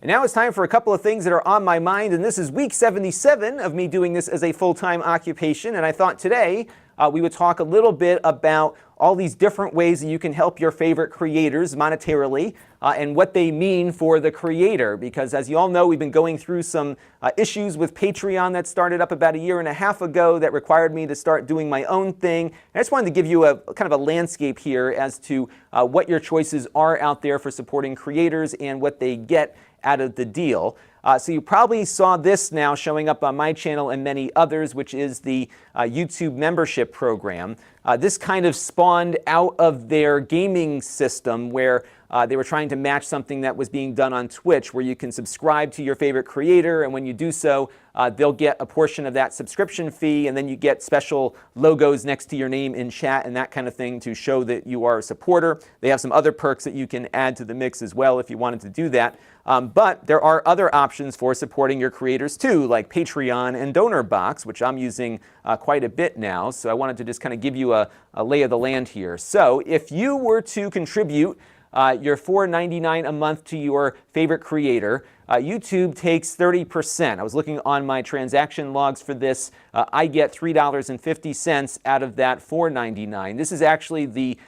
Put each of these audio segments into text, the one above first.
And now it's time for a couple of things that are on my mind, and this is week 77 of me doing this as a full-time occupation, and I thought today we would talk a little bit about all these different ways that you can help your favorite creators monetarily and what they mean for the creator, because as you all know, we've been going through some issues with Patreon that started up about 1.5 years ago that required me to start doing my own thing. And I just wanted to give you a kind of a landscape here as to what your choices are out there for supporting creators and what they get out of the deal. So you probably saw this now showing up on my channel and many others, which is the YouTube membership program. This kind of spawned out of their gaming system where they were trying to match something that was being done on Twitch, where you can subscribe to your favorite creator, and when you do so, they'll get a portion of that subscription fee, and then you get special logos next to your name in chat and that kind of thing to show that you are a supporter. They have some other perks that you can add to the mix as well if you wanted to do that. But there are other options for supporting your creators too, like Patreon and Donorbox, which I'm using quite a bit now. So I wanted to just kind of give you a lay of the land here. So if you were to contribute your $4.99 a month to your favorite creator, YouTube takes 30%. I was looking on my transaction logs for this. I get $3.50 out of that $4.99. This is actually the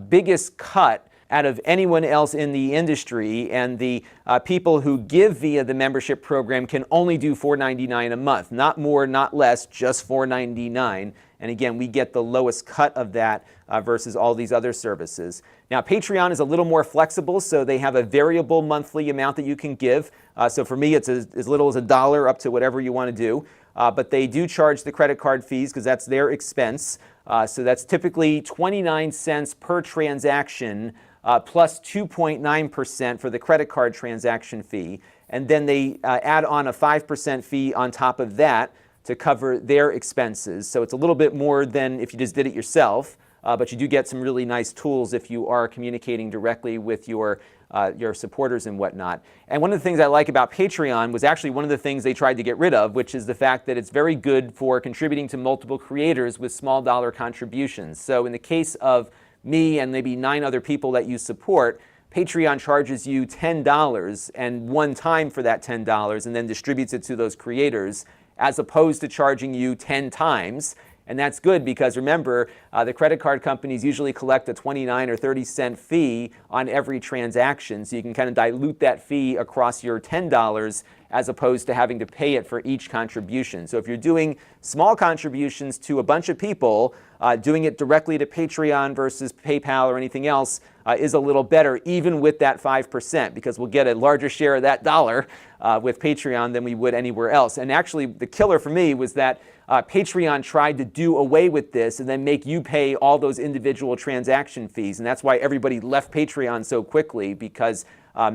biggest cut out of anyone else in the industry, and the people who give via the membership program can only do $4.99 a month. Not more, not less, just $4.99. And again, we get the lowest cut of that versus all these other services. Now, Patreon is a little more flexible, so they have a variable monthly amount that you can give. So for me, it's as little as $1 up to whatever you want to do. But they do charge the credit card fees because that's their expense. So that's typically 29 cents per transaction, plus 2.9% for the credit card transaction fee. And then they add on a 5% fee on top of that to cover their expenses. So it's a little bit more than if you just did it yourself, but you do get some really nice tools if you are communicating directly with your supporters and whatnot. And one of the things I like about Patreon was actually one of the things they tried to get rid of, which is the fact that it's very good for contributing to multiple creators with small dollar contributions. So in the case of me and maybe 9 other people that you support, Patreon charges you $10 and one time for that $10 and then distributes it to those creators, as opposed to charging you 10 times. And that's good because remember, the credit card companies usually collect a 29 or 30 cent fee on every transaction. So you can kind of dilute that fee across your $10 as opposed to having to pay it for each contribution. So if you're doing small contributions to a bunch of people, doing it directly to Patreon versus PayPal or anything else is a little better, even with that 5%, because we'll get a larger share of that dollar with Patreon than we would anywhere else. And actually, the killer for me was that Patreon tried to do away with this and then make you pay all those individual transaction fees. And that's why everybody left Patreon so quickly, because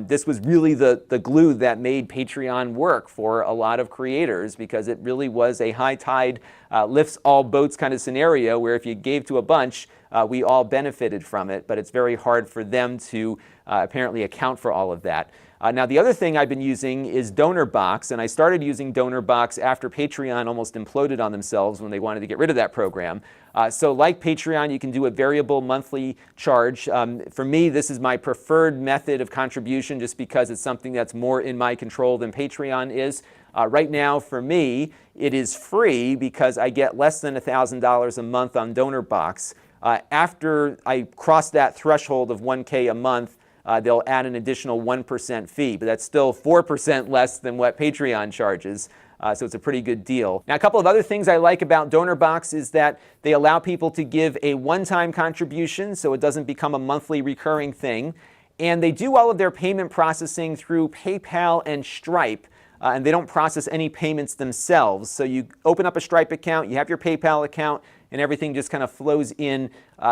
this was really the glue that made Patreon work for a lot of creators, because it really was a high tide lifts all boats kind of scenario where if you gave to a bunch, we all benefited from it. But it's very hard for them to apparently account for all of that. Now, the other thing I've been using is Donorbox, and I started using Donorbox after Patreon almost imploded on themselves when they wanted to get rid of that program. So like Patreon, you can do a variable monthly charge. For me, this is my preferred method of contribution just because it's something that's more in my control than Patreon is. Right now, for me, it is free because I get less than $1,000 a month on Donorbox. After I cross that threshold of 1K a month, they'll add an additional 1% fee, but that's still 4% less than what Patreon charges. So it's a pretty good deal. Now, a couple of other things I like about Donorbox is that they allow people to give a one-time contribution, so it doesn't become a monthly recurring thing. And they do all of their payment processing through PayPal and Stripe, and they don't process any payments themselves. So you open up a Stripe account, you have your PayPal account, and everything just kind of flows in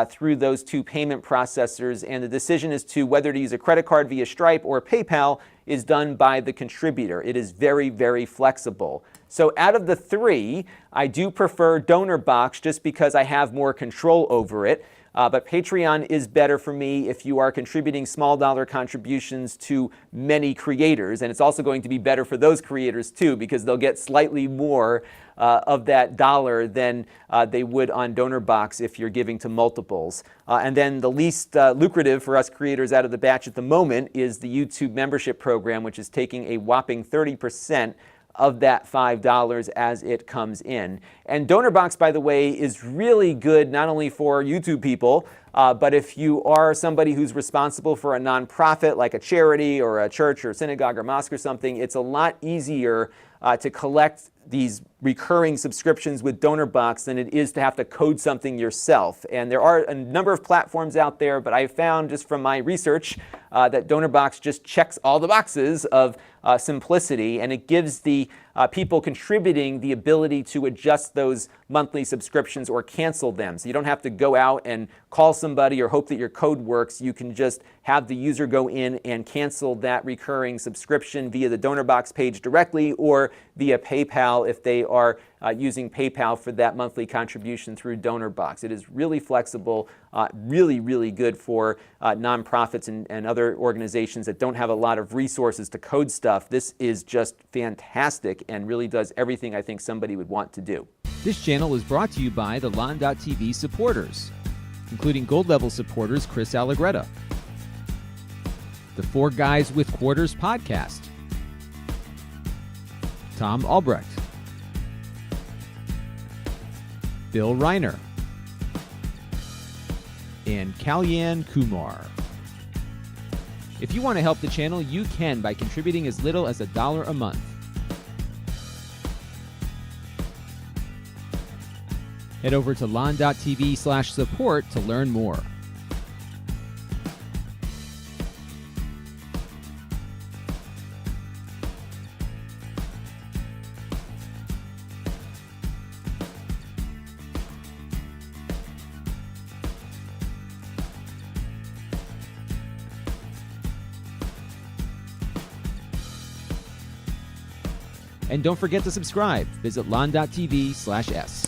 through those two payment processors. And the decision as to whether to use a credit card via Stripe or PayPal is done by the contributor. It is very, very flexible. So out of the three, I do prefer Donorbox just because I have more control over it. But Patreon is better for me if you are contributing small dollar contributions to many creators. And it's also going to be better for those creators too, because they'll get slightly more of that dollar than they would on Donorbox if you're giving to multiples. And then the least lucrative for us creators out of the batch at the moment is the YouTube membership program, which is taking a whopping 30% of that $5 as it comes in. And Donorbox, by the way, is really good not only for YouTube people, but if you are somebody who's responsible for a nonprofit like a charity or a church or synagogue or mosque or something, it's a lot easier to collect these recurring subscriptions with Donorbox than it is to have to code something yourself. And there are a number of platforms out there, but I found just from my research that Donorbox just checks all the boxes of simplicity, and it gives the people contributing the ability to adjust those monthly subscriptions or cancel them. So you don't have to go out and call somebody or hope that your code works. You can just have the user go in and cancel that recurring subscription via the Donorbox page directly or via PayPal if they are using PayPal for that monthly contribution through Donorbox. It is really flexible, really, really good for nonprofits and other organizations that don't have a lot of resources to code stuff. This is just fantastic and really does everything I think somebody would want to do. This channel is brought to you by the Lon.TV supporters, including gold level supporters Chris Allegretta, the Four Guys with Quarters podcast, Tom Albrecht, Bill Reiner, and Kalyan Kumar. If you want to help the channel, you can by contributing as little as $1 a month. Head over to lon.tv/support to learn more. And don't forget to subscribe. Visit lon.tv/s.